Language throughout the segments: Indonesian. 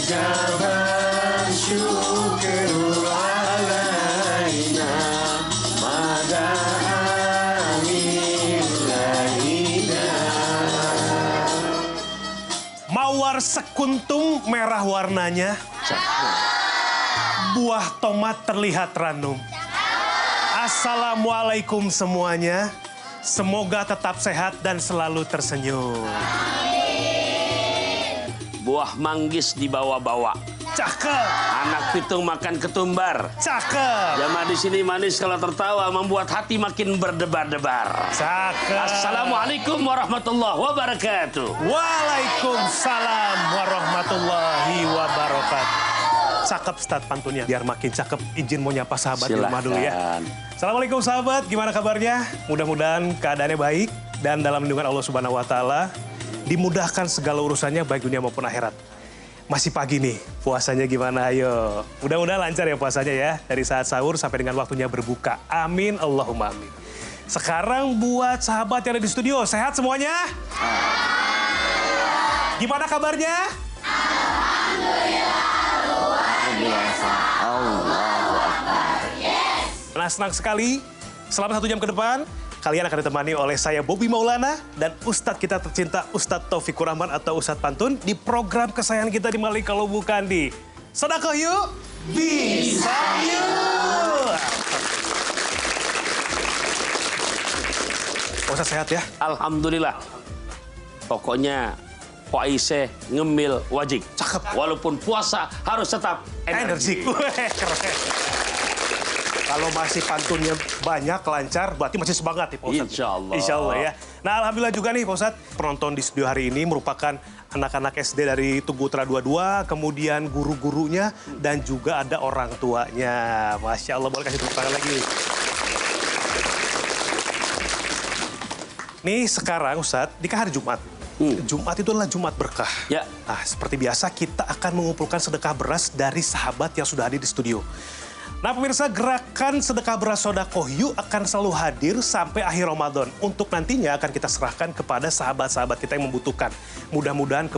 Wajah syukur alaina mawar sekuntum merah warnanya, buah tomat terlihat ranum. Assalamualaikum semuanya, semoga tetap sehat dan selalu tersenyum. Buah manggis dibawa-bawa. Cakep. Anak pitung makan ketumbar. Cakep. Jamaah di sini manis kalau tertawa membuat hati makin berdebar-debar. Cakep. Assalamualaikum warahmatullahi wabarakatuh. Waalaikumsalam warahmatullahi wabarakatuh. Cakep Ustadz pantunnya, biar makin cakep izin mau nyapa sahabat di rumah dulu ya. Assalamualaikum sahabat, gimana kabarnya? Mudah-mudahan keadaannya baik dan dalam lindungan Allah Subhanahu wa Ta'ala, dimudahkan segala urusannya baik dunia maupun akhirat. Masih pagi nih, puasanya gimana? Ayo, mudah-mudahan lancar ya puasanya ya, dari saat sahur sampai dengan waktunya berbuka. Amin, Allahumma amin. Sekarang buat sahabat yang ada di studio, sehat semuanya? Gimana kabarnya? Nah, senang sekali. Selama 1 jam ke depan, kalian akan ditemani oleh saya Bobby Maulana dan Ustadz kita tercinta Ustadz Taufikur Rahman atau Ustadz Pantun di program kesayangan kita di Malik Kalau Bukan di Sedekah Yuk, Bisa Yuk. Ustadz sehat ya? Alhamdulillah. Pokoknya puasa ngemil wajib. Cakep. Walaupun puasa harus tetap energi. Keren. Kalau masih pantunnya banyak, lancar, berarti masih semangat nih Pak Ustadz. Insya Allah. Insya Allah ya. Nah, alhamdulillah juga nih Pak Ustadz, penonton di studio hari ini merupakan anak-anak SD dari Tugu Utra 22, kemudian guru-gurunya, dan juga ada orang tuanya. Masya Allah, boleh kasih tepuk tangan lagi. Nih sekarang Ustadz, di hari Jumat. Jumat itu adalah Jumat berkah. Ya. Nah, seperti biasa kita akan mengumpulkan sedekah beras dari sahabat yang sudah hadir di studio. Nah pemirsa, gerakan sedekah beras Sodakoh Yuk akan selalu hadir sampai akhir Ramadan. Untuk nantinya akan kita serahkan kepada sahabat-sahabat kita yang membutuhkan. Mudah-mudahan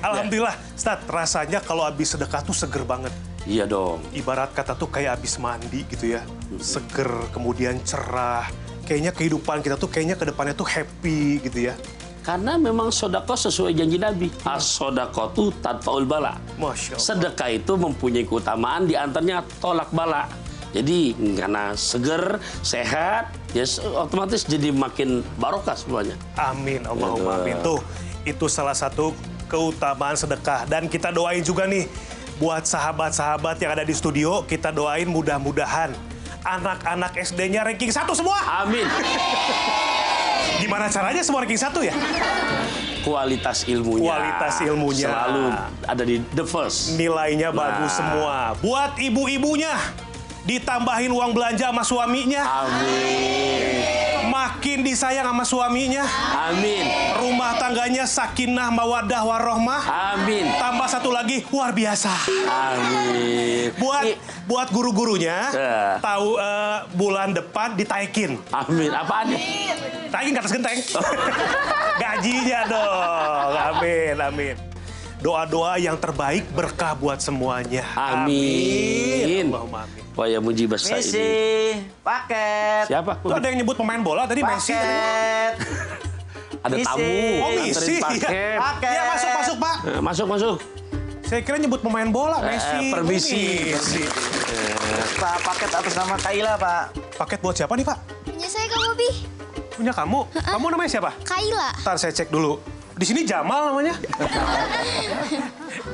alhamdulillah, Ustadz, rasanya kalau habis sedekah tuh seger banget. Iya dong. Ibarat kata tuh kayak habis mandi gitu ya. Seger, kemudian cerah. Kayaknya kehidupan kita tuh kayaknya ke depannya tuh happy gitu ya. Karena memang sedekah sesuai janji Nabi. As-sodaqatu tadfa'ul bala. Masya Allah. Sedekah itu mempunyai keutamaan, di antaranya tolak bala. Jadi karena seger, sehat, ya otomatis jadi makin barokah semuanya. Amin, Allahumma amin. Tuh, itu salah satu keutamaan sedekah. Dan kita doain juga nih, buat sahabat-sahabat yang ada di studio, kita doain mudah-mudahan anak-anak SD-nya ranking 1 semua. Amin. Gimana caranya semua ranking 1 ya? Kualitas ilmunya. Kualitas ilmunya. Selalu ada di the first. Nilainya bagus semua. Buat ibu-ibunya, ditambahin uang belanja sama suaminya. Amin. Makin disayang sama suaminya. Amin. Rumah tangganya sakinah, mawadah, warohmah. Amin. Tambah satu lagi, luar biasa. Amin. Buat guru-gurunya, Ya. tahu bulan depan ditaikin. Amin. Apaan nih? Taikin ke atas genteng. Gajinya dong. Amin, amin. Doa-doa yang terbaik berkah buat semuanya. Amin. Allahumma amin. Wah ya mujibah saya ini. Messi, paket. Siapa? Tuh ada yang nyebut pemain bola tadi, Messi. Paket. Ada Misi. tamu. Oh, nganterin Misi. paket. Paket. Ya, masuk, Pak. Masuk, masuk. Saya kira nyebut pemain bola, Messi. Permisi. Messi. Pak, paket atas nama Kaila, Pak. Paket buat siapa nih, Pak? Punya saya Kak Bobi. Punya kamu? Kamu namanya siapa? Kaila. Ntar saya cek dulu. Di sini Jamal namanya.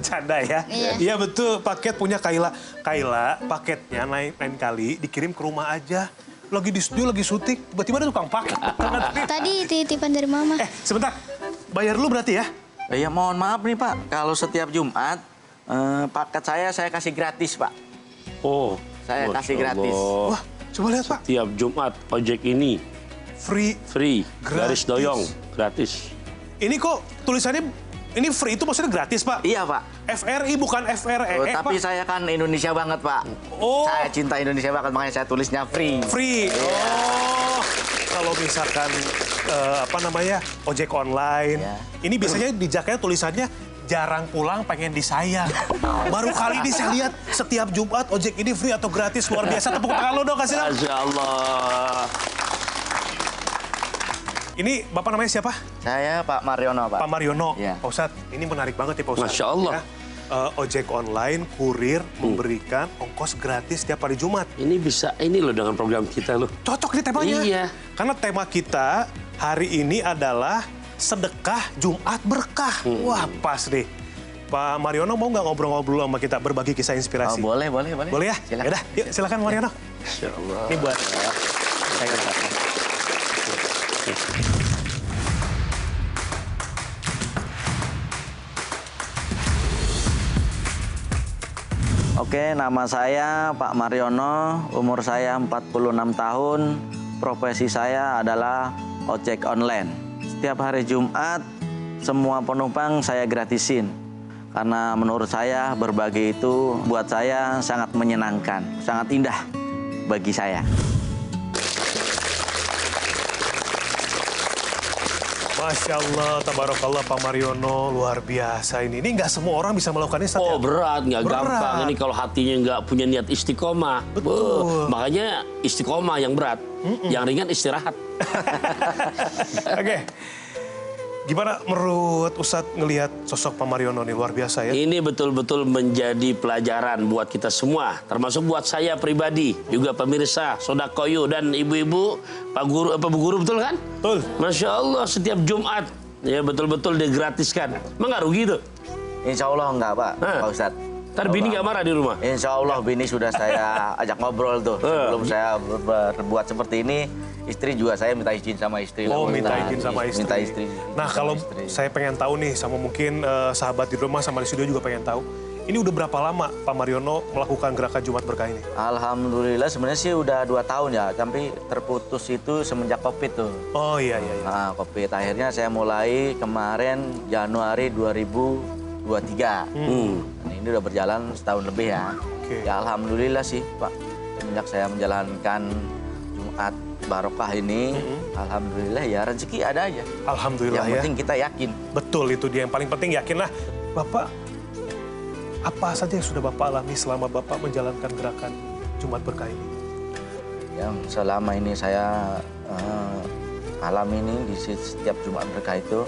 Canda ya. Iya betul, paket punya Kaila. Kaila, paketnya lain kali dikirim ke rumah aja. Lagi di studio, lagi syuting, tiba-tiba ada tukang paket. Tadi titipan dari mama. Sebentar. Bayar dulu berarti ya? Iya, mohon maaf nih, Pak. Kalau setiap Jumat, paket saya kasih gratis, Pak. Oh, Saya kasih Masya gratis. Allah. Wah, coba lihat, Pak. Tiap Jumat ojek ini Free. garis Gratis. doyong, gratis. Ini kok tulisannya, ini free itu maksudnya gratis, Pak? Iya, Pak. FRI bukan FRE, Tapi Pak. saya kan Indonesia banget, Pak. Oh. Saya cinta Indonesia banget, makanya saya tulisnya free. Free. Oh. Kalau misalkan ojek online, ini biasanya di jaketnya tulisannya jarang pulang pengen disayang. Baru kali ini saya lihat setiap Jumat ojek ini free atau gratis, luar biasa. Tepuk tangan lo dong, kasih dong. Masya Allah. Ini Bapak namanya siapa? Saya Pak Mariono, Pak. Pak Mariono. Iya. Pak Ustadz, ini menarik banget ya Pak Ustadz. Masya Allah. Ya. Ojek online, kurir, memberikan ongkos gratis setiap hari Jumat. Ini bisa, ini loh dengan program kita loh. Cocok nih temanya. Iya. Karena tema kita hari ini adalah sedekah Jumat berkah. Wah, pas deh. Pak Mariono mau nggak ngobrol-ngobrol sama kita, berbagi kisah Oh, inspirasi? boleh. Boleh ya? Silakan. Yaudah, yuk silakan Mariono. Masya Allah. Ini buat saya. Oke, nama saya Pak Mariono, umur saya 46 tahun, profesi saya adalah ojek online. Setiap hari Jumat, semua penumpang saya gratisin. Karena menurut saya berbagi itu buat saya sangat menyenangkan, sangat indah bagi saya. Masya Allah, tabarakallah Pak Mariono, luar biasa ini. Ini nggak semua orang bisa melakukan ini, Ustadz, Oh ya? berat, nggak Berat. gampang. Ini kalau hatinya nggak punya niat istiqomah. Betul. Makanya istiqomah yang berat, yang ringan istirahat. Oke. Gimana menurut Ustadz ngelihat sosok Pak Mariono ini luar biasa ya? Ini betul-betul menjadi pelajaran buat kita semua, termasuk buat saya pribadi, juga pemirsa, Sodakoyu dan ibu-ibu, Pak Guru, Bu Guru, betul kan? Betul. Masya Allah, setiap Jumat ya betul-betul digratiskan. Emang nggak rugi tuh? Insya Allah enggak, Pak, Pak Ustadz. Ntar bini nggak marah di rumah? Insya Allah bini sudah saya ajak ngobrol tuh. Sebelum saya berbuat seperti ini, istri juga saya minta izin sama istri. Oh, minta izin sama istri. Minta istri. Nah, kalau saya pengen tahu nih, sama mungkin sahabat di rumah sama di studio juga pengen tahu. Ini udah berapa lama Pak Mariono melakukan gerakan Jumat Berkah ini? Alhamdulillah sebenarnya sih udah 2 tahun ya, tapi terputus itu semenjak Covid tuh. Oh iya. Nah, Covid akhirnya saya mulai kemarin Januari 2023. Nah, ini udah berjalan setahun lebih ya. Oke. Ya Alhamdulillah sih Pak, semenjak saya menjalankan Jumat Barokah ini, Alhamdulillah ya rezeki ada aja. Alhamdulillah Yang ya. penting kita yakin. Betul, itu dia yang paling penting, yakinlah. Bapak, apa saja yang sudah Bapak alami selama Bapak menjalankan gerakan Jumat Berkah ini? Yang selama ini saya alami ini di setiap Jumat Berkah itu,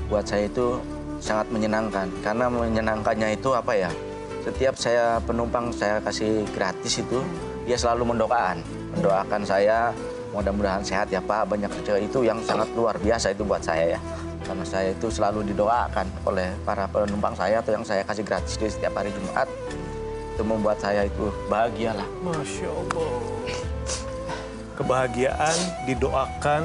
buat saya itu sangat menyenangkan. Karena menyenangkannya itu apa ya, setiap saya penumpang saya kasih gratis itu, dia selalu mendoakan saya, mudah-mudahan sehat ya Pak, banyak rezeki. Itu yang sangat luar biasa itu buat saya ya. Karena saya itu selalu didoakan oleh para penumpang saya atau yang saya kasih gratis di setiap hari Jumat. Itu membuat saya itu bahagialah. Masya Allah. Kebahagiaan didoakan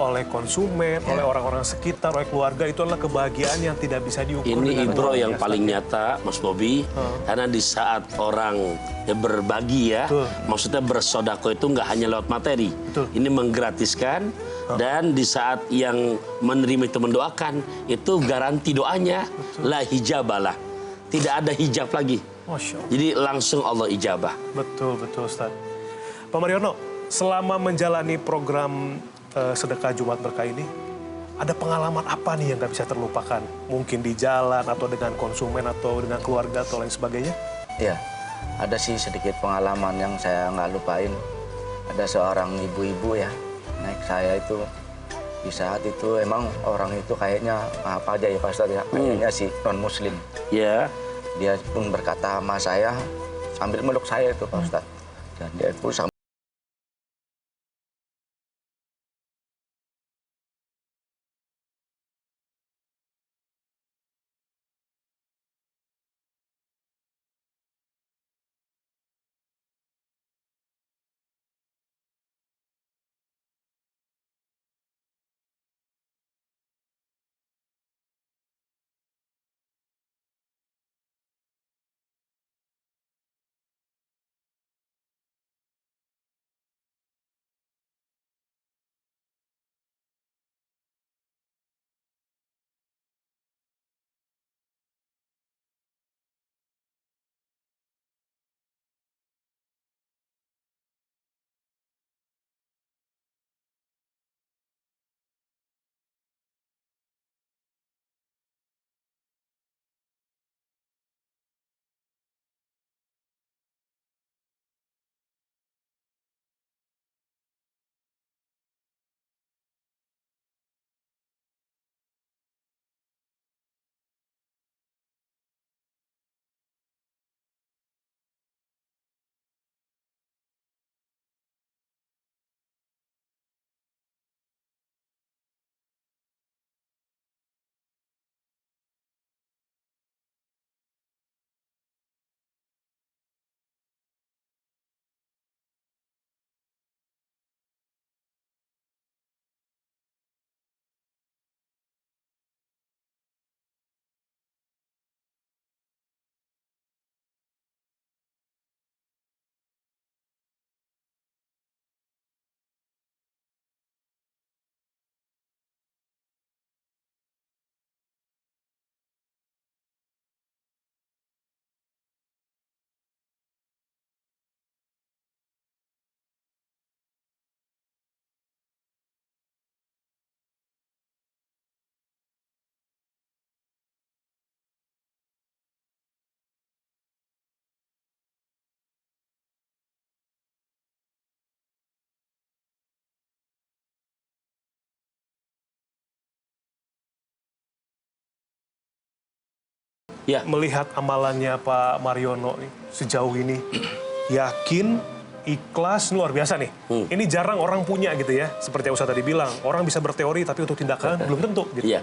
oleh konsumen, oleh orang-orang sekitar, oleh keluarga, itu adalah kebahagiaan yang tidak bisa diukur. Ini dengan Ibro uang, yang ya, paling Ustadz, ya. nyata, Mas Bobi. Karena di saat orang ya berbagi ya, Betul. maksudnya bersodako itu nggak hanya lewat materi. Betul. Ini menggratiskan, dan di saat yang menerima itu mendoakan, itu garanti doanya, la hijabalah. Tidak ada hijab lagi. Masya Allah. Jadi langsung Allah ijabah. Betul, Ustaz. Pak Mariono, selama menjalani program sedekah Jumat Berkah ini, ada pengalaman apa nih yang nggak bisa terlupakan? Mungkin di jalan, atau dengan konsumen, atau dengan keluarga, atau lain sebagainya? Iya, ada sih sedikit pengalaman yang saya nggak lupain. Ada seorang ibu-ibu ya, naik saya itu. Di saat itu emang orang itu kayaknya apa aja ya Pak Ustadz ya, kayaknya sih non-muslim. Ya. Dia pun berkata sama saya, sambil meluk saya itu Pak Ustadz. Dan dia pun Ya. Melihat amalannya Pak Mariono nih, sejauh ini, yakin, ikhlas, luar biasa nih. Ini jarang orang punya gitu ya, seperti yang Ustaz tadi bilang. Orang bisa berteori tapi untuk tindakan belum tentu. Gitu. Iya.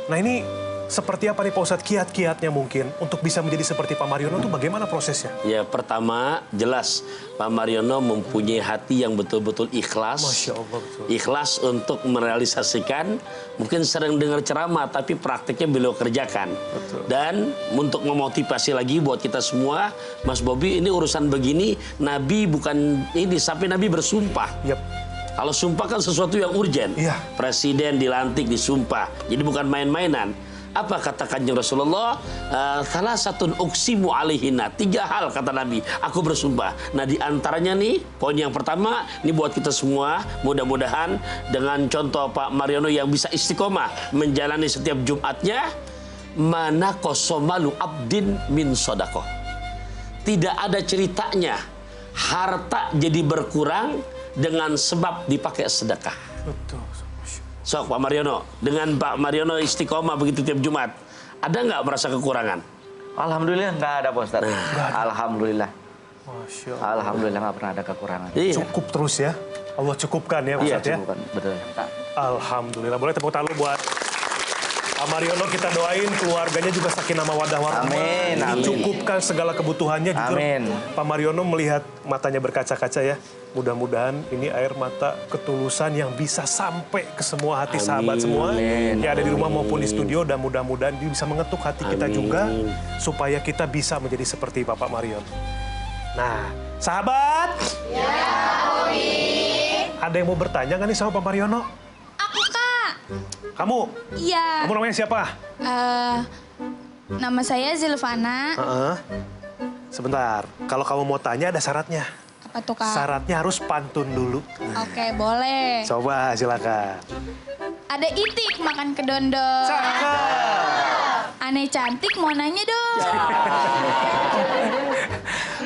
Nah ini seperti apa nih Pak Ustadz kiat-kiatnya mungkin untuk bisa menjadi seperti Pak Mariono itu bagaimana prosesnya? Ya pertama jelas Pak Mariono mempunyai hati yang betul-betul ikhlas. Masya Allah, betul. Ikhlas untuk merealisasikan, mungkin sering dengar ceramah tapi praktiknya beliau kerjakan. Betul. Dan untuk memotivasi lagi buat kita semua, Mas Bobi ini urusan begini, Nabi bukan ini, sampai Nabi bersumpah. Yap. Kalau sumpah kan sesuatu yang urgen. Iya. Presiden dilantik disumpah. Jadi bukan main-mainan. Apa kata Kanjeng Rasulullah? Salah satu uksimu alihina. 3 hal kata Nabi. Aku bersumpah. Nah di antaranya nih, poin yang pertama, ini buat kita semua. Mudah-mudahan dengan contoh Pak Mariono yang bisa istiqomah menjalani setiap Jumatnya. Mana kosomalu abdin min sodakoh. Tidak ada ceritanya harta jadi berkurang dengan sebab dipakai sedekah. Betul. Sok Pak Mariono, dengan Pak Mariono istiqomah begitu tiap Jumat, ada nggak merasa kekurangan? Alhamdulillah nggak ada Pak Ustadz. Alhamdulillah. Masya Allah. Alhamdulillah nggak pernah ada kekurangan. Iya. Cukup terus ya. Allah cukupkan ya Pak Iya, Ustadz ya. cukup kan. Betul. Alhamdulillah. Boleh tepuk tangan buat Pak Mariono, kita doain keluarganya juga sakinah mawaddah warahmah. Amin, amin. Dicukupkan segala kebutuhannya. Jujur, Amin. Pak Mariono melihat matanya berkaca-kaca ya. Mudah-mudahan ini air mata ketulusan yang bisa sampai ke semua hati sahabat semua. Amin. Yang ada di rumah maupun di studio. Dan mudah-mudahan dia bisa mengetuk hati kita juga. Supaya kita bisa menjadi seperti Bapak Mariono. Nah, sahabat. Ya, Bobi. Ada yang mau bertanya nggak nih sama Pak Mariono? Aku, Kak. Kamu? Iya. Kamu namanya siapa? Nama saya Zilvana. Sebentar, kalau kamu mau tanya ada syaratnya. Apa tuh, Kak? Syaratnya harus pantun dulu. Oke, boleh. Coba, silakan. Ada itik makan kedondong. Aneh cantik mau nanya dong.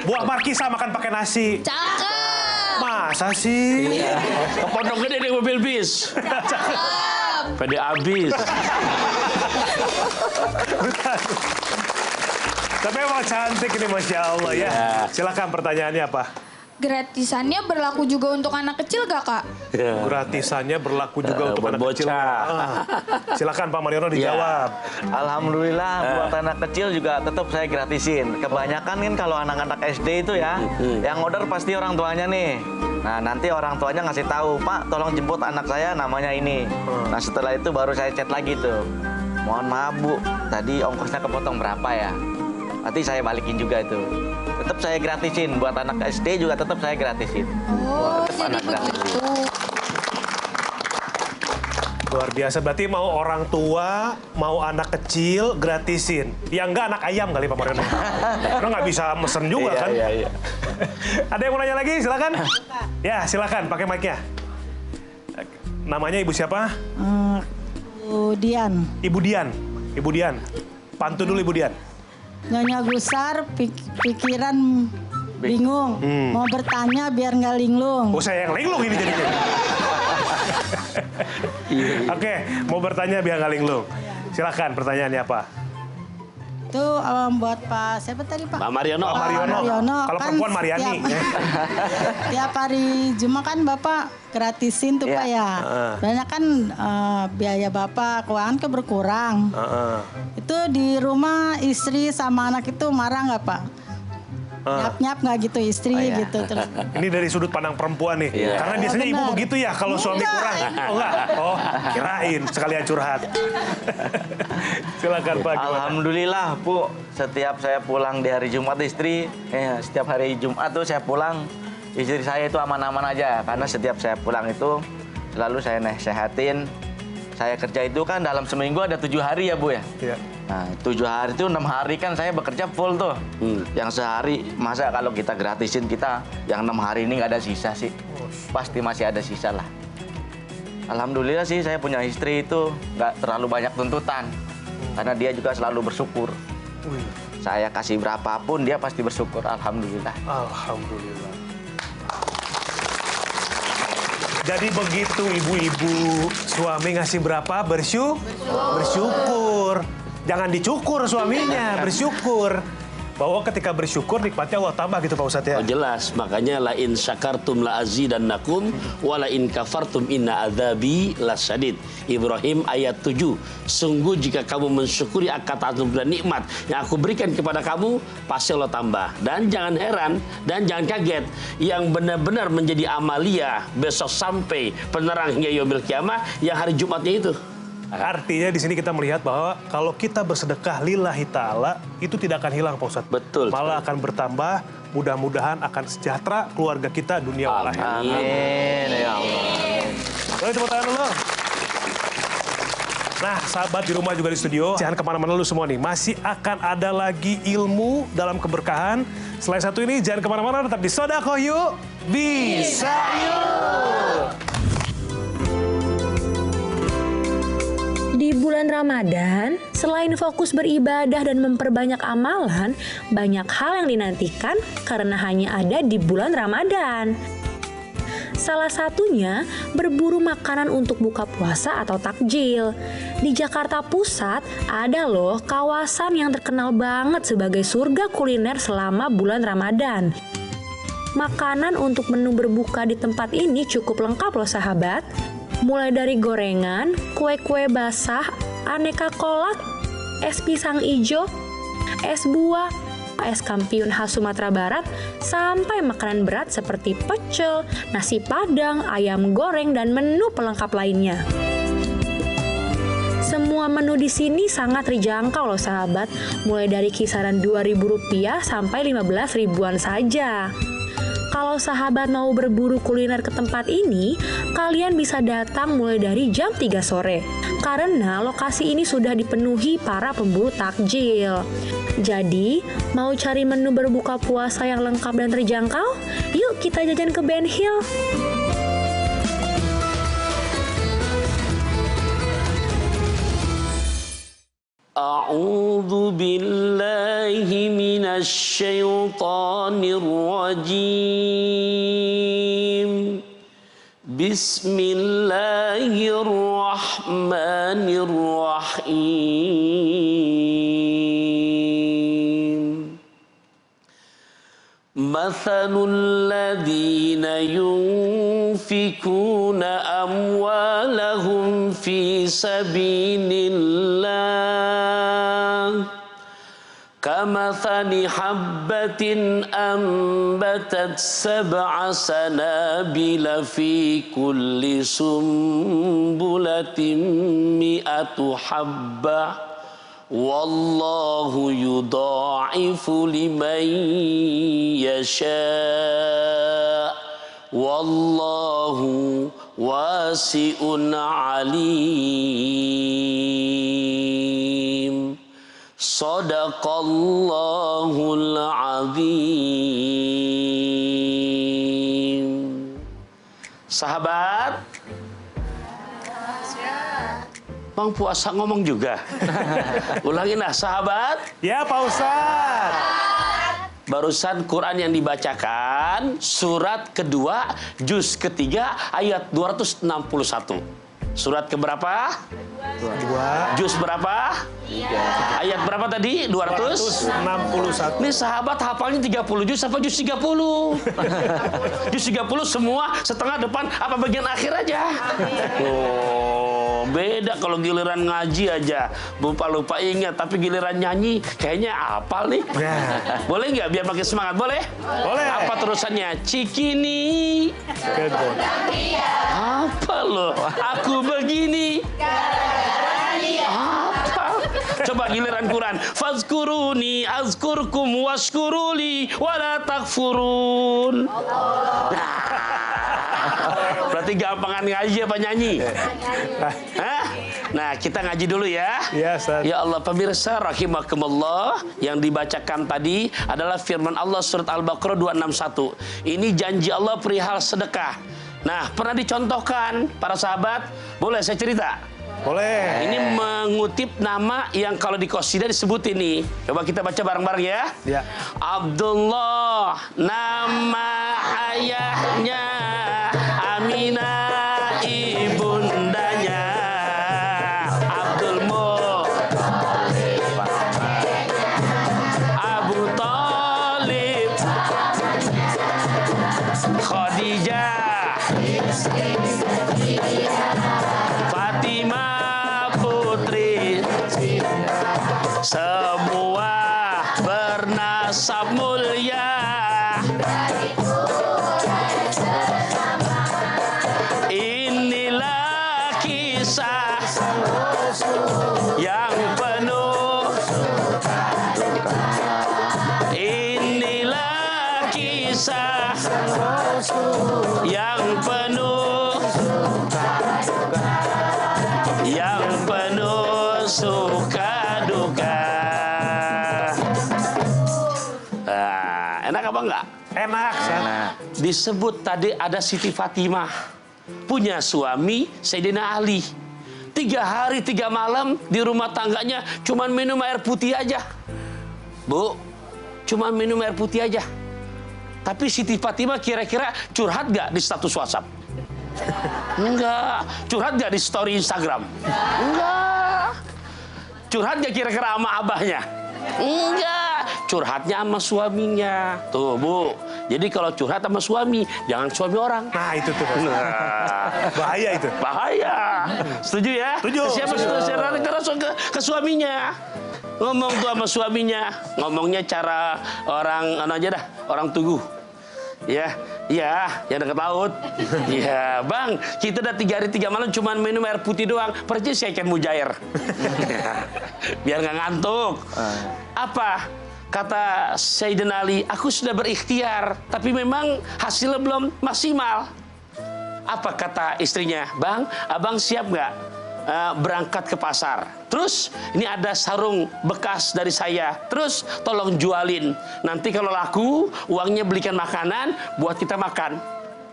Buah markisa makan pakai nasi. Cakep. Masa sih? Ke Pondok Gede naik mobil bis. Pede abis. Tapi emang cantik ini, Masya Allah ya. Silakan pertanyaannya apa? Gratisannya berlaku juga untuk anak kecil gak, Kak? Gratisannya berlaku juga untuk buat anak kecil. bocah. Silakan Pak Mariono dijawab. Alhamdulillah buat anak kecil juga tetap saya gratisin. Kebanyakan kan kalau anak-anak SD itu ya, yang order pasti orang tuanya nih. Nah nanti orang tuanya ngasih tahu, Pak tolong jemput anak saya namanya ini. Nah setelah itu baru saya chat lagi tuh. Mohon maaf Bu, tadi ongkosnya kepotong berapa ya? Nanti saya balikin juga itu. Tetap saya gratisin, buat anak SD juga tetap saya gratisin. Oh, Tetap jadi anak gratisin. begitu. Luar biasa, berarti mau orang tua, mau anak kecil, gratisin. Ya enggak anak ayam kali Pak Mariono. Karena nggak bisa mesen juga kan. Iya. Ada yang mau nanya lagi? Silakan. Ya, silakan pakai mic-nya. Namanya Ibu siapa? Bu Dian. Ibu Dian. Ibu Dian. Pantun dulu Ibu Dian. Nyonya Gusar pikiran bingung. Mau bertanya biar nggak linglung. Oh, saya yang linglung ini jadinya. Oke, mau bertanya biar nggak linglung. Silakan, pertanyaannya apa? Itu buat Pak siapa tadi Pak? Pak Mariono. Pak Mariono. Kalau kan perempuan Mariani. Tiap hari Jumat kan Bapak gratisin tuh Iya. Pak ya. Banyak kan biaya Bapak keuangan ke berkurang. Itu di rumah istri sama anak itu marah nggak Pak? Nyap-nyap nggak gitu istri gitu terus. Ini dari sudut pandang perempuan nih. Iya. Karena biasanya ibu benar. begitu ya kalau suami Enggak. kurang. Oh enggak? Oh, kirain sekalian curhat. Silakan Pak. Gimana? Alhamdulillah Bu, setiap saya pulang di hari Jumat istri, setiap hari Jumat tuh saya pulang, istri saya itu aman-aman aja. Karena setiap saya pulang itu selalu saya nasehatin. Saya kerja itu kan dalam seminggu ada 7 hari ya Bu ya. Iya. Nah 7 hari itu 6 hari kan saya bekerja full tuh. Yang sehari masa kalau kita gratisin kita yang 6 hari ini nggak ada sisa sih. Pasti masih ada sisa lah. Alhamdulillah sih saya punya istri itu nggak terlalu banyak tuntutan. Karena dia juga selalu bersyukur. Saya kasih berapapun dia pasti bersyukur. Alhamdulillah. Alhamdulillah. Jadi begitu ibu-ibu, suami ngasih berapa bersyukur. jangan dicukur suaminya, bersyukur. Bahwa ketika bersyukur nikmatnya Allah tambah gitu Pak Ustadz ya. Oh jelas, makanya la in syakartum la azidannakum wa la in kafartum inna adzabi lasyadid. Ibrahim ayat 7. Sungguh jika kamu mensyukuri akan dan nikmat yang aku berikan kepada kamu, pasti Allah tambah. Dan jangan heran dan jangan kaget, yang benar-benar menjadi amalia besok sampai penerang hingga yaumil kiamah yang hari Jumatnya itu. Artinya di sini kita melihat bahwa kalau kita bersedekah lillahi ta'ala itu tidak akan hilang Pak Ustadz. Betul. Malah akan bertambah, mudah-mudahan akan sejahtera keluarga kita dunia wal akhirat. Amin ya Allah. Boleh tepuk tangan dulu. Nah, sahabat di rumah juga di studio, jangan kemana-mana dulu semua nih. Masih akan ada lagi ilmu dalam keberkahan. Selain satu ini, jangan kemana-mana, tetap di Sodaqoh Yuk. Bisa yuk! Di bulan Ramadan, selain fokus beribadah dan memperbanyak amalan, banyak hal yang dinantikan karena hanya ada di bulan Ramadan. Salah satunya berburu makanan untuk buka puasa atau takjil. Di Jakarta Pusat ada loh kawasan yang terkenal banget sebagai surga kuliner selama bulan Ramadan. Makanan untuk menu berbuka di tempat ini cukup lengkap loh sahabat. Mulai dari gorengan, kue-kue basah, aneka kolak, es pisang ijo, es buah, es kampiun khas Sumatera Barat, sampai makanan berat seperti pecel, nasi padang, ayam goreng, dan menu pelengkap lainnya. Semua menu di sini sangat terjangkau loh sahabat, mulai dari kisaran Rp2.000 sampai 15 ribuan saja. Kalau sahabat mau berburu kuliner ke tempat ini, kalian bisa datang mulai dari jam 3 sore. Karena lokasi ini sudah dipenuhi para pemburu takjil. Jadi, mau cari menu berbuka puasa yang lengkap dan terjangkau? Yuk kita jajan ke Ben Hill. A'udzu billahi minasy syaithanir rajim. Bismillahirrahmanirrahim. Mathalul ladzina yunfikuna amwalahum fi sabilillah kamathali habbatin ambatat sab'a sanabila fi kulli sumbulatin mi'atu habbah wallahu yudha'ifu liman yasha' wallahu wasi'un alim. Shadaqallahul azim. Sahabat, Bang puasa ngomong juga. Ulangin lah sahabat. Ya Pak Ustadz. Barusan Quran yang dibacakan surat kedua juz ketiga ayat 261. Surat keberapa? 2. Juz berapa? 3. Ayat berapa tadi? 261. Ini sahabat hafalnya 30 juz apa juz 30? Juz 30 semua setengah depan apa bagian akhir aja? Oh, beda kalau giliran ngaji aja. Lupa-lupa ingat, tapi giliran nyanyi kayaknya apal nih. Boleh nggak biar makin semangat? Boleh? Boleh. Apa terusannya? Cikini. Apa loh? Aku begini. Apa? Coba giliran Quran. Fazkuruni azkurkum washkuruli wala takfurun. Berarti gampangan ngaji apa nyanyi? Hah? Nah, kita ngaji dulu ya. Ya, Ustaz. Ya Allah, pemirsa rahimakumullah, yang dibacakan tadi adalah firman Allah surat Al-Baqarah 261. Ini janji Allah perihal sedekah. Nah, pernah dicontohkan para sahabat? Boleh saya cerita? Boleh. Ini mengutip nama yang kalau di qasidah disebut ini. Coba kita baca bareng-bareng ya. Ya. Abdullah nama ayahnya, Aminah ibundanya, Abdul Muthalib Khadijah, Fatimah putri, semua bernasab mulia. Inilah kisah yang penuh. Inilah kisah yang penuh, yang penuh suka duka. Nah, enak apa enggak? Enak, Nah, Disebut tadi ada Siti Fatimah, punya suami Sayyidina Ali. 3 hari 3 malam di rumah tangganya cuman minum air putih aja. Bu, cuman minum air putih aja. Tapi Siti Fatimah kira-kira curhat gak di status WhatsApp? Enggak. Curhat gak di story Instagram? Enggak. Curhat gak kira-kira sama abahnya? Enggak. Curhatnya sama suaminya. Tuh, Bu. Jadi kalau curhat sama suami, jangan suami orang. Nah, itu tuh. Bahaya itu. Bahaya. Setuju ya? Setuju. Siapa ke suaminya? Ngomong tuh sama suaminya. Ngomongnya cara orang aja dah, orang Tugu. Ya, yang dekat laut. Ya, Bang, kita udah 3 hari 3 malam cuman minum air putih doang. Percis saya ikan mujair. Biar nggak ngantuk. Apa? Kata Sayyidina Ali, aku sudah berikhtiar, tapi memang hasilnya belum maksimal. Apa kata istrinya? Bang, abang siap nggak berangkat ke pasar? Terus, ini ada sarung bekas dari saya. Terus, tolong jualin. Nanti kalau laku, uangnya belikan makanan buat kita makan.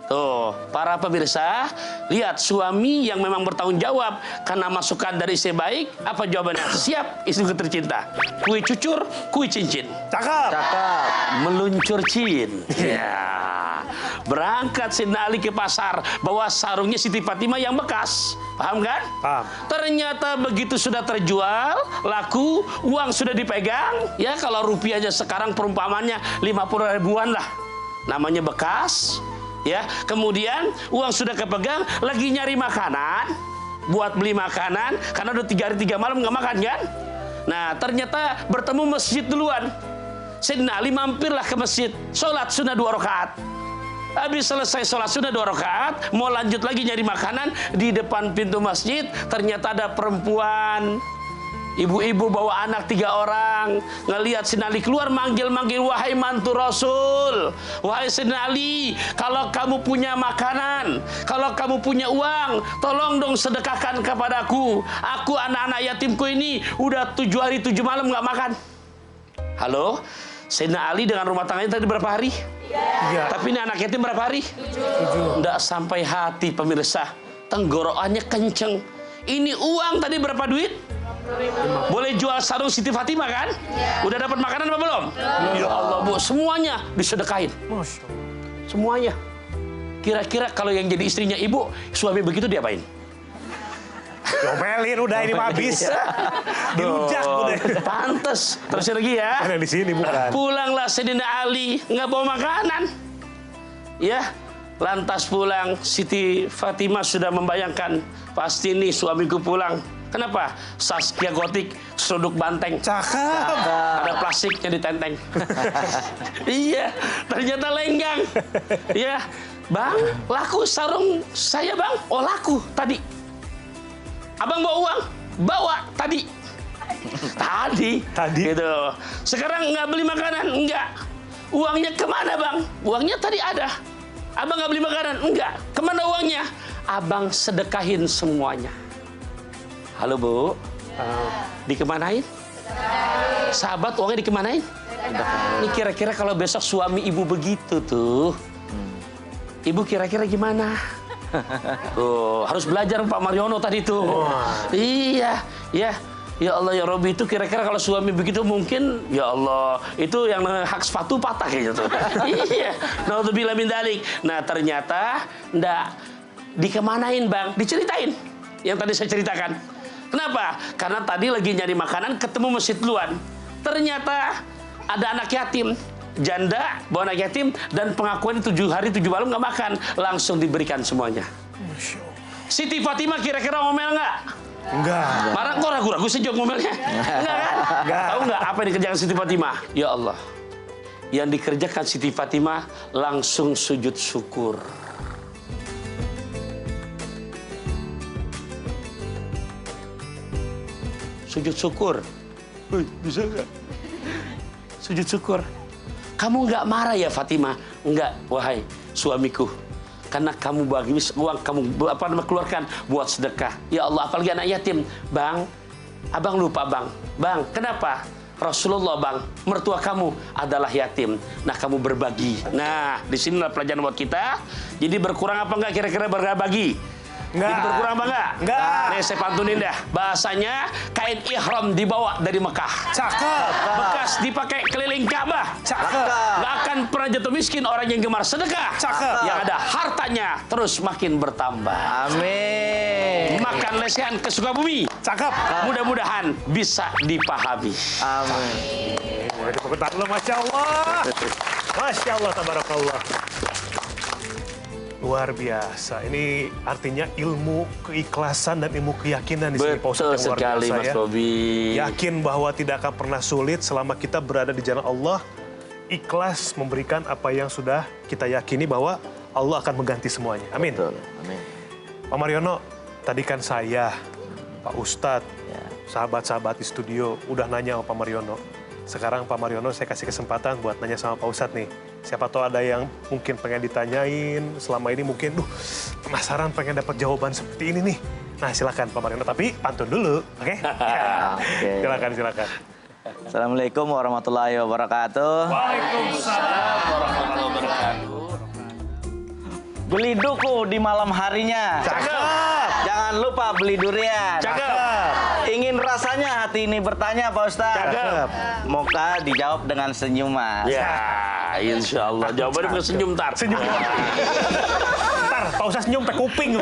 Tuh, para pemirsa, lihat suami yang memang bertanggung jawab karena masukan dari istri baik. Apa jawabannya? Siap, istriku tercinta. Kue cucur, kue cincin. Cakep. cakep. Meluncur cin. Ya. Berangkat Sayyidina Ali ke pasar, bawa sarungnya Siti Fatimah yang bekas. Paham kan? Paham. Ternyata begitu sudah terjual, laku, uang sudah dipegang. Ya, kalau rupiahnya sekarang perumpamannya 50 ribuan lah. Namanya bekas. Ya, kemudian uang sudah kepegang, lagi nyari makanan, buat beli makanan, karena udah 3 hari 3 malam nggak makan kan? Nah, ternyata bertemu masjid duluan. Sayyidina Ali mampirlah ke masjid, sholat sunnah 2 rakaat. Habis selesai sholat sunnah 2 rakaat, mau lanjut lagi nyari makanan di depan pintu masjid, ternyata ada perempuan. Ibu-ibu bawa anak 3 orang, ngelihat Sayyidina Ali keluar manggil-manggil, wahai mantu Rasul, wahai Sayyidina Ali, kalau kamu punya makanan, kalau kamu punya uang, tolong dong sedekahkan kepadaku. Aku anak-anak yatimku ini udah 7 hari 7 malam nggak makan. Halo, Sayyidina Ali dengan rumah tangganya tadi berapa hari? 3. Tapi ini anak yatim berapa hari? 7. Nggak sampai hati pemirsa, tenggorokannya kenceng. Ini uang tadi berapa duit? Boleh jual sarung Siti Fatimah kan? Udah dapat makanan apa belum? Ya Allah, Bu, semuanya disedekahin. Semuanya. Kira-kira kalau yang jadi istrinya ibu, suami begitu diapain? Domelin udah ini mah habis. Dirujak udah. Pantes. Terus lagi ya. Ada di sini bukan. Pulanglah Sayyidina Ali, nggak bawa makanan. Ya. Lantas pulang, Siti Fatimah sudah membayangkan, pasti nih suamiku pulang. Kenapa? Saskia Gotik, seruduk banteng. Cakep. Ada plastiknya ditenteng. Iya, ternyata lenggang. Ya, Bang, laku sarung saya, Bang. Oh, laku tadi. Abang bawa uang? Bawa tadi. Tadi. Gitu. Sekarang nggak beli makanan? Enggak. Uangnya kemana, Bang? Uangnya tadi ada. Abang nggak beli makanan? Enggak. Kemana uangnya? Abang sedekahin semuanya. Halo, Bu. Dikemanain? Sahabat, uangnya dikemanain? Ini kira-kira kalau besok suami ibu begitu tuh, ibu kira-kira gimana? Tuh, harus belajar Pak Mariono tadi tuh. Iya, ya. Ya Allah, ya Robby, itu kira-kira kalau suami begitu mungkin, ya Allah, itu yang hak sepatu patah kayaknya tuh. Iya, naudzubillah min dzalik. Nah, ternyata ndak dikemanain, Bang? Diceritain yang tadi saya ceritakan. Kenapa? Karena tadi lagi nyari makanan, ketemu masjid duluan. Ternyata ada anak yatim. janda, bawa anak yatim, dan pengakuan 7 hari 7 malam nggak makan, langsung diberikan semuanya. Siti Fatimah kira-kira ngomel nggak? Enggak. Marah kok ragu-ragu sejak ngomelnya? Enggak kan? Tahu nggak apa yang dikerjakan Siti Fatimah? Ya Allah, yang dikerjakan Siti Fatimah langsung sujud syukur. Sujud syukur. Bisa nggak? Sujud syukur. Kamu nggak marah ya Fatimah? Enggak, wahai suamiku. Karena kamu bagi uang kamu keluarkan buat sedekah. Ya Allah, apalagi anak yatim. Bang, abang lupa bang. Bang, kenapa? Rasulullah bang, mertua kamu adalah yatim. Nah, kamu berbagi. Nah, di sinilah pelajaran buat kita. Jadi berkurang apa enggak kira-kira berbagi? Enggak. Jadi berkurang apa enggak? Enggak. Nih saya pantunin dah. Bahasanya kain ihram dibawa dari Mekah. Cakep. Bekas dipakai keliling Ka'bah. Cakep. Nggak akan pernah jatuh miskin orang yang gemar sedekah. Cakep. Yang ada hartanya terus makin bertambah. Amin. Makan lesehan ke Sukabumi. Cakep. Mudah-mudahan bisa dipahami. Amin. Boleh tepuk tangan lo, Masya Allah. Masya Allah, tabarakallah. Luar biasa. Ini artinya ilmu keikhlasan dan ilmu keyakinan di sini, Pak Ustadz, yang luar sekali, biasa, Mas ya. Bobi. Yakin bahwa tidak akan pernah sulit selama kita berada di jalan Allah. Ikhlas memberikan apa yang sudah kita yakini bahwa Allah akan mengganti semuanya. Amin. Betul. Amin. Pak Mariono, tadi kan saya, Pak Ustadz, sahabat-sahabat di studio udah nanya sama Pak Mariono. Sekarang Pak Mariono saya kasih kesempatan buat nanya sama Pak Ustadz nih. Siapa tahu ada yang mungkin pengen ditanyain selama ini, mungkin penasaran pengen dapat jawaban seperti ini nih. Nah silakan Pak Mariono, tapi pantun dulu, oke? Oke. Silakan. Assalamualaikum warahmatullahi wabarakatuh. Waalaikumsalam warahmatullahi wabarakatuh. Beli duku di malam harinya. Cakep. Jangan lupa beli durian. Cakep. Ingin rasanya hati ini bertanya Pak Ustadz. Cakep. Moga dijawab dengan senyuman. Ya, insya Allah. Jawabannya bukan senyum, tar. Senyum. Ntar Pak Ustadz senyum pakai kuping.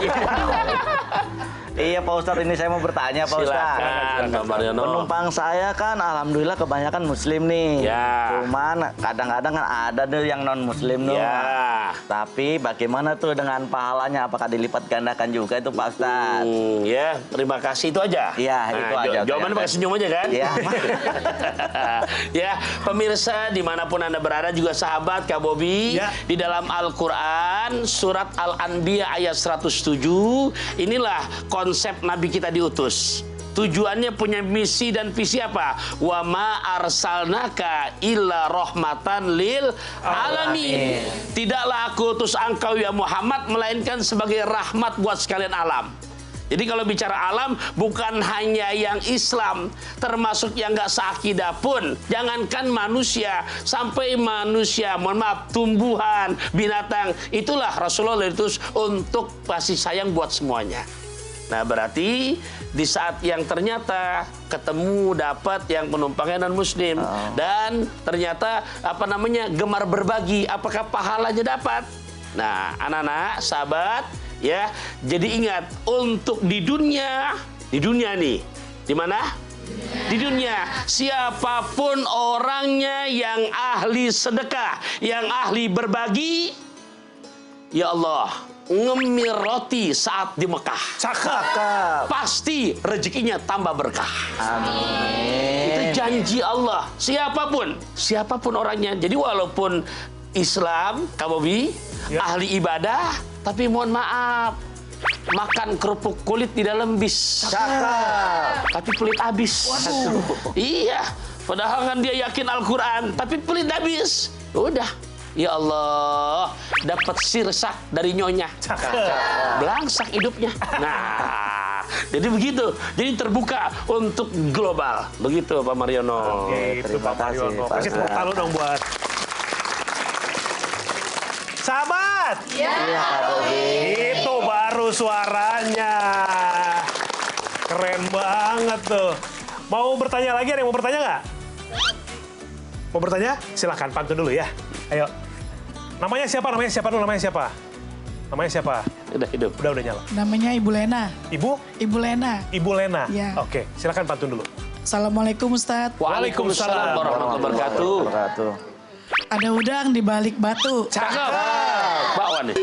Iya Pak Ustadz, ini saya mau bertanya Pak Ustadz. Silakan, Pak Mariono. Penumpang saya kan alhamdulillah kebanyakan muslim nih. Ya. Cuman kadang-kadang kan ada tuh yang non muslim tuh. Ya. Tapi bagaimana tuh dengan pahalanya? Apakah dilipat gandakan juga itu Pak Ustadz? Ya, terima kasih itu aja. Iya, itu aja. Jawabannya pakai senyum aja kan? Iya. Ya, pemirsa dimanapun Anda berada, juga sahabat Kak Bobi, Ya. di dalam Al-Quran surat Al-Anbiya ayat 107, inilah konsep Nabi kita diutus. Tujuannya punya misi dan visi apa? Wa ma arsalnaka illa rahmatan lil alamin. Tidaklah aku utus engkau ya Muhammad melainkan sebagai rahmat buat sekalian alam. Jadi kalau bicara alam, bukan hanya yang Islam, termasuk yang nggak seakidah pun. Jangankan manusia, sampai manusia, mohon maaf, tumbuhan, binatang, itulah Rasulullah diutus untuk kasih sayang buat semuanya. Nah berarti di saat yang ternyata ketemu dapat yang penumpangnya non muslim dan ternyata gemar berbagi, apakah pahalanya dapat? Nah anak-anak, sahabat, ya, jadi ingat untuk di dunia nih, di mana? Di dunia, siapapun orangnya yang ahli sedekah, yang ahli berbagi, ya Allah, ngemil roti saat di Mekah. Cakep. Pasti rezekinya tambah berkah. Amin. Itu janji Allah. Siapapun orangnya. Jadi walaupun Islam, Kak Bobi, ahli ibadah, tapi mohon maaf, makan kerupuk kulit di dalam bis. Tapi pelit habis. Iya. Padahal kan dia yakin Al-Quran, tapi pelit habis. Udah. Ya Allah, dapat sirsak dari nyonya. Belangsak hidupnya. Nah, jadi begitu. Jadi terbuka untuk global. Begitu Pak Mariono. Oke, itu Pak Mariono. Kasih tepuk tangan dong buat sahabat. Iya Kak Bobi. Itu baru suaranya. Keren banget tuh. Mau bertanya lagi? Ada yang mau bertanya nggak? Mau bertanya? Silahkan pantun dulu ya. Ayo. Namanya siapa? Namanya siapa? Udah hidup. Udah nyala. Namanya Ibu Lena. Ibu Lena. Lena. Ya. Oke, silakan pantun dulu. Assalamualaikum Ustadz. Waalaikumsalam warahmatullahi wabarakatuh. Ada udang di balik batu. Cakep. Bawa nih.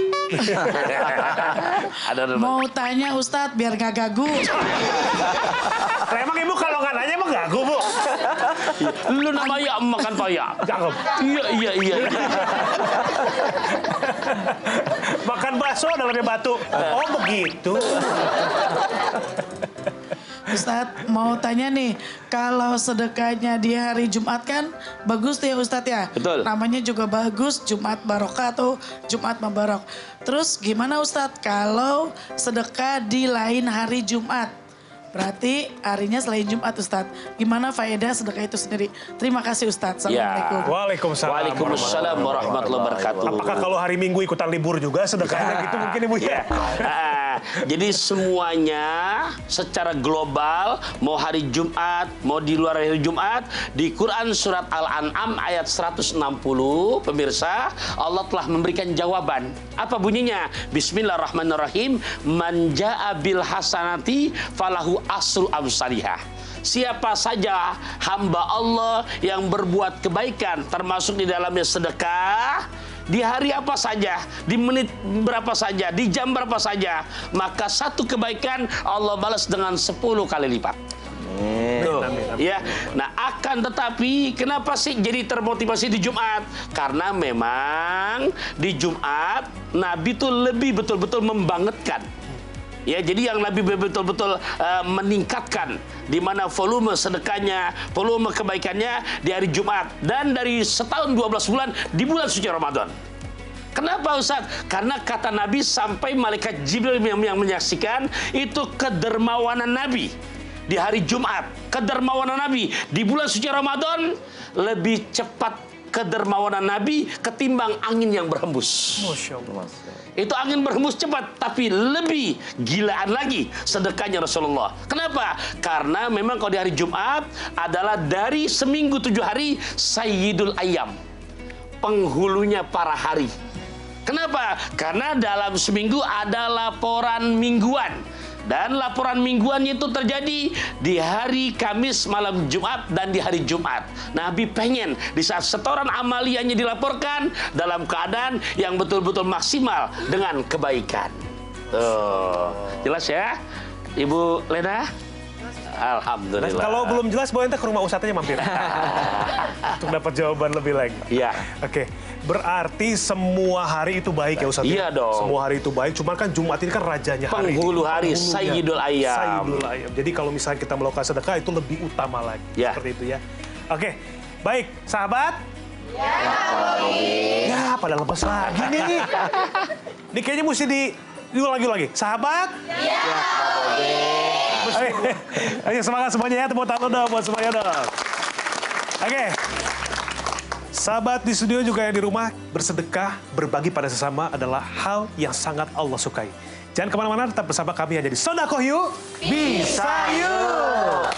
Mau tanya Ustadz biar gak gagu. Emang ibu kalau nggak nanya emang gagu, Bu? Lu nama ya makan paya. Cakep. Iya. Makan bakso dalamnya batu. Oh begitu. Ustadz mau tanya nih, kalau sedekahnya di hari Jumat kan bagus tuh ya Ustadz ya? Betul. Namanya juga bagus, Jumat Barokah atau Jumat Mubarak. Terus gimana Ustadz kalau sedekah di lain hari Jumat? Berarti harinya selain Jumat Ustadz. Gimana faedah sedekah itu sendiri? Terima kasih Ustadz. Assalamualaikum. Waalaikumsalam. Waalaikumsalam warahmatullahi wabarakatuh. Apakah kalau hari Minggu ikutan libur juga sedekahnya gitu mungkin Ibu ya? Jadi semuanya secara global, mau hari Jumat, mau di luar hari Jumat, di Quran surat Al-An'am ayat 160, pemirsa, Allah telah memberikan jawaban. Apa bunyinya? Bismillahirrahmanirrahim. Man ja'a bil hasanati falahu asru amsalihah. Siapa saja hamba Allah yang berbuat kebaikan, termasuk di dalamnya sedekah, di hari apa saja, di menit berapa saja, di jam berapa saja, maka satu kebaikan Allah balas dengan 10 kali lipat. Ya, nah akan tetapi kenapa sih jadi termotivasi di Jumat? Karena memang di Jumat Nabi tuh lebih betul-betul membangkitkan. Ya, jadi yang Nabi betul-betul meningkatkan di mana volume sedekahnya, volume kebaikannya di hari Jumat dan dari setahun 12 bulan di bulan suci Ramadan. Kenapa Ustaz? Karena kata Nabi sampai malaikat Jibril yang menyaksikan itu kedermawanan Nabi di hari Jumat. Kedermawanan Nabi di bulan suci Ramadan lebih cepat kedermawanan Nabi ketimbang angin yang berhembus. Masya Allah. Itu angin berhembus cepat, tapi lebih gilaan lagi sedekahnya Rasulullah. Kenapa? Karena memang kalau di hari Jumat adalah dari seminggu 7 hari Sayyidul Ayyam, penghulunya para hari. Kenapa? Karena dalam seminggu ada laporan mingguan. Dan laporan mingguannya itu terjadi di hari Kamis malam Jumat dan di hari Jumat. Nabi pengen di saat setoran amaliyahnya dilaporkan dalam keadaan yang betul-betul maksimal dengan kebaikan. Tuh, jelas ya, Ibu Lena? Alhamdulillah. Nah, kalau belum jelas, boleh ke rumah Ustadznya mampir. Untuk dapat jawaban lebih lagi. Iya. Oke, berarti semua hari itu baik ya Ustadz? Iya dong. Semua hari itu baik, cuman kan Jumat ini kan rajanya hari. Penghulu hari, Sayyidul Ayyam. Sayyidul Ayyam. Jadi kalau misalnya kita melakukan sedekah itu lebih utama lagi. Ya. Seperti itu ya. Oke, baik. Sahabat? Ya, pada lepas lagi nih. Ini kayaknya mesti diulang lagi. Sahabat? Ya. Ayo semangat semuanya ya, tepuk tangan dong buat semuanya dong. Oke. Sahabat di studio juga yang di rumah, bersedekah, berbagi pada sesama adalah hal yang sangat Allah sukai. Jangan kemana-mana, tetap bersama kami hanya di Sodakoh Yuk, Bisa Yuk.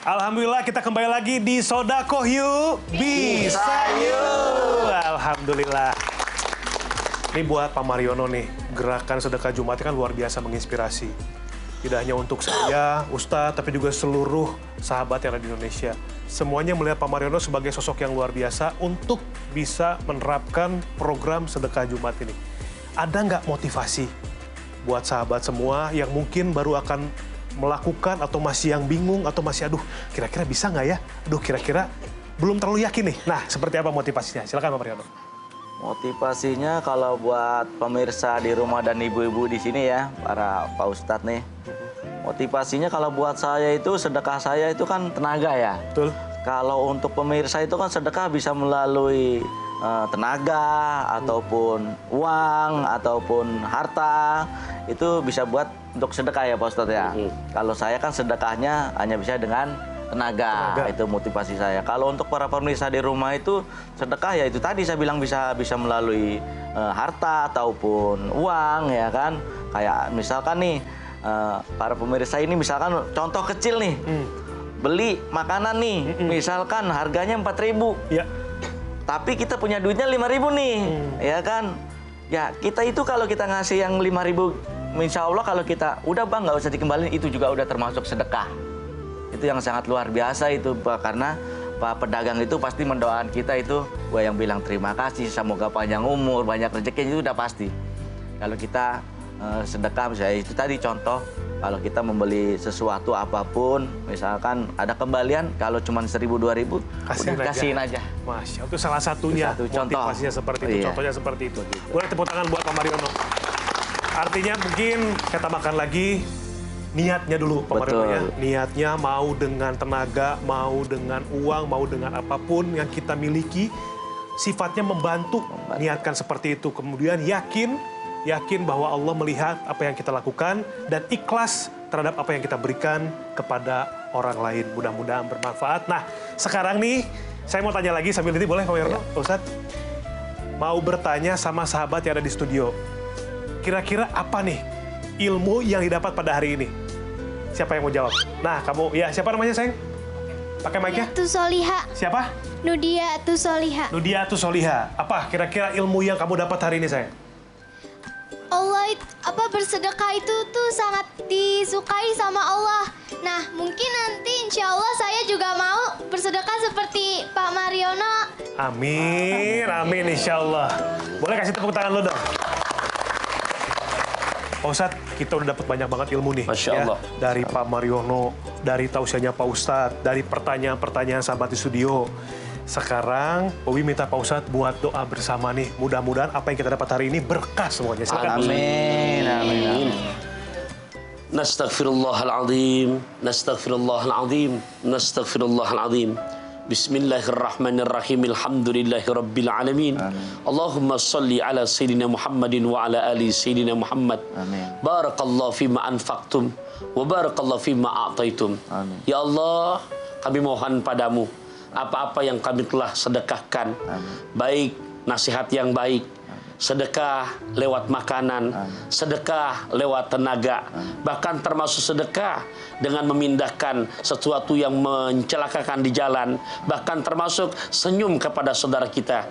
Alhamdulillah kita kembali lagi di Sodakoh Yuk, Bisa Yuk. Alhamdulillah. Ini buat Pak Mariono nih, gerakan sedekah Jumat kan luar biasa menginspirasi. Tidak hanya untuk saya, Ustadz, tapi juga seluruh sahabat yang ada di Indonesia. Semuanya melihat Pak Mariono sebagai sosok yang luar biasa untuk bisa menerapkan program sedekah Jumat ini. Ada nggak motivasi buat sahabat semua yang mungkin baru akan melakukan atau masih yang bingung atau masih aduh kira-kira bisa nggak ya? Aduh kira-kira belum terlalu yakin nih. Nah seperti apa motivasinya? Silakan Pak Mariono. Motivasinya kalau buat pemirsa di rumah dan ibu-ibu di sini ya, para Pak Ustadz nih. Motivasinya kalau buat saya itu sedekah saya itu kan tenaga ya. Betul. Kalau untuk pemirsa itu kan sedekah bisa melalui tenaga ataupun uang ataupun harta, itu bisa buat untuk sedekah ya Pak Ustadz ya. Kalau saya kan sedekahnya hanya bisa dengan tenaga. Itu motivasi saya. Kalau untuk para pemirsa di rumah itu sedekah ya itu tadi saya bilang bisa melalui harta ataupun uang ya kan. Kayak misalkan nih para pemirsa ini misalkan contoh kecil nih. Beli makanan nih, misalkan harganya 4.000. Ya. Tapi kita punya duitnya 5.000 nih, ya kan? Ya kita itu kalau kita ngasih yang 5.000 insya Allah kalau kita udah bang nggak usah dikembaliin, itu juga udah termasuk sedekah. Itu yang sangat luar biasa itu Pak, karena Pak pedagang itu pasti mendoakan kita itu, gua yang bilang terima kasih, semoga panjang umur, banyak rezeki, itu udah pasti. Kalau kita sedekah misalnya itu tadi contoh, kalau kita membeli sesuatu apapun, misalkan ada kembalian, kalau cuma 1.000-2.000, kasihin aja. Masya, itu salah satunya. Itu contoh. Motivasinya seperti itu, contohnya seperti itu. Boleh tepuk tangan buat Pak Mariono. Artinya mungkin kita makan lagi niatnya dulu Pak Mariono ya. Niatnya mau dengan tenaga, mau dengan uang, mau dengan apapun yang kita miliki, sifatnya membantu. Niatkan seperti itu. Kemudian yakin bahwa Allah melihat apa yang kita lakukan dan ikhlas terhadap apa yang kita berikan kepada orang lain. Mudah-mudahan bermanfaat. Nah, sekarang nih saya mau tanya lagi sambil ini boleh Pak Mariono, Pak Ustadz? Mau bertanya sama sahabat yang ada di studio. Kira-kira apa nih ilmu yang didapat pada hari ini? Siapa yang mau jawab? Nah, kamu, ya siapa namanya sayang? Pakai mic-nya? Soliha. Siapa? Nudiatu Soliha. Nudiatu Soliha. Apa kira-kira ilmu yang kamu dapat hari ini sayang? Allah bersedekah itu tuh sangat disukai sama Allah. Nah, mungkin nanti insya Allah saya juga mau bersedekah seperti Pak Mariono. Amin, amin insya Allah. Boleh kasih tepuk tangan lo dong. Pak Ustadz, kita udah dapat banyak banget ilmu nih. Masya Allah. Ya, dari Pak Mariono, dari tausiahnya Pak Ustadz, dari pertanyaan-pertanyaan sahabat di studio. Sekarang, Bobi minta Pak Ustadz buat doa bersama nih. Mudah-mudahan apa yang kita dapat hari ini berkah semuanya. Silakan. Amin, amin, amin. Nastaghfirullahaladzim, nastaghfirullahaladzim, nastaghfirullahaladzim. Bismillahirrahmanirrahim. Alhamdulillahirabbil alamin. Allahumma shalli ala sayyidina Muhammadin wa ala ali sayyidina Muhammad. Amin. Barakallahu fima anfaqtum wa barakallahu fima a'taitum. Amin. Ya Allah, kami mohon padamu apa-apa yang kami telah sedekahkan, baik nasihat yang baik, sedekah lewat makanan, sedekah lewat tenaga, bahkan termasuk sedekah dengan memindahkan sesuatu yang mencelakakan di jalan, bahkan termasuk senyum kepada saudara kita.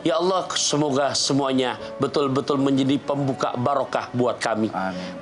Ya Allah, semoga semuanya betul-betul menjadi pembuka barokah buat kami,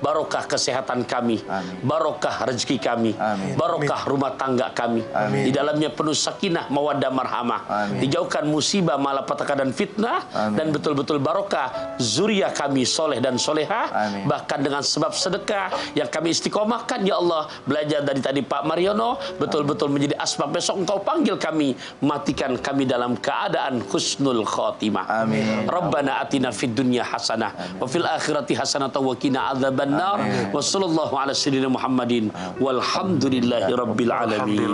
barokah kesehatan kami, barokah rezeki kami, barokah rumah tangga kami. Di dalamnya penuh sakinah, mawaddah, marhamah, dijauhkan musibah, malapetaka dan fitnah, dan betul-betul barokah zuriat kami soleh dan soleha. Bahkan dengan sebab sedekah yang kami istiqomahkan, ya Allah, belajar dari tadi Pak Mariono, betul-betul menjadi asbab besok Engkau panggil kami, matikan kami dalam keadaan husnul khotimah. Amin. Rabbana atina fid dunya hasanah wa fil akhirati hasanah wa qina adzabannar. Wa sallallahu ala sayyidina Muhammadin walhamdulillahi rabbil alamin.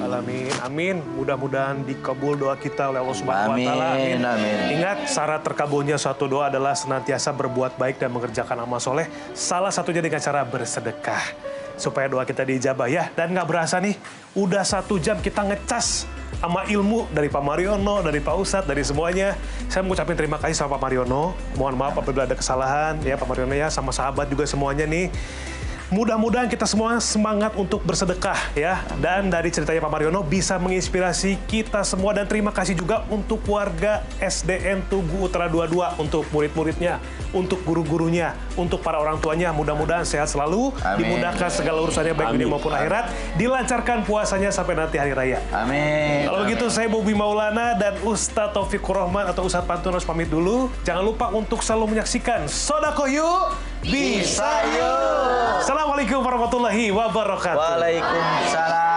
Alamin. Amin. Mudah-mudahan dikabul doa kita oleh Allah Subhanahu wa taala. Amin. Ingat, syarat terkabulnya suatu doa adalah senantiasa berbuat baik dan mengerjakan amal soleh. Salah satunya dengan cara bersedekah. Supaya doa kita diijabah ya. Dan nggak berasa nih, udah 1 jam kita ngecas sama ilmu dari Pak Mariono, dari Pak Ustadz, dari semuanya. Saya mau ucapin terima kasih sama Pak Mariono. Mohon maaf apabila ada kesalahan ya Pak Mariono ya, sama sahabat juga semuanya nih. Mudah-mudahan kita semua semangat untuk bersedekah ya. Dan dari ceritanya Pak Mariono bisa menginspirasi kita semua. Dan terima kasih juga untuk warga SDN Tugu Utara 22, untuk murid-muridnya, untuk guru-gurunya, untuk para orang tuanya. Mudah-mudahan sehat selalu, dimudahkan segala urusannya baik dunia maupun akhirat, dilancarkan puasanya sampai nanti hari raya. Amin. Kalau begitu saya Bobi Maulana dan Ustadz Taufikur Rahman atau Ustadz Pantun harus pamit dulu. Jangan lupa untuk selalu menyaksikan Sodakoh Yuk Bisa Yuk. Assalamualaikum warahmatullahi wabarakatuh. Waalaikumsalam.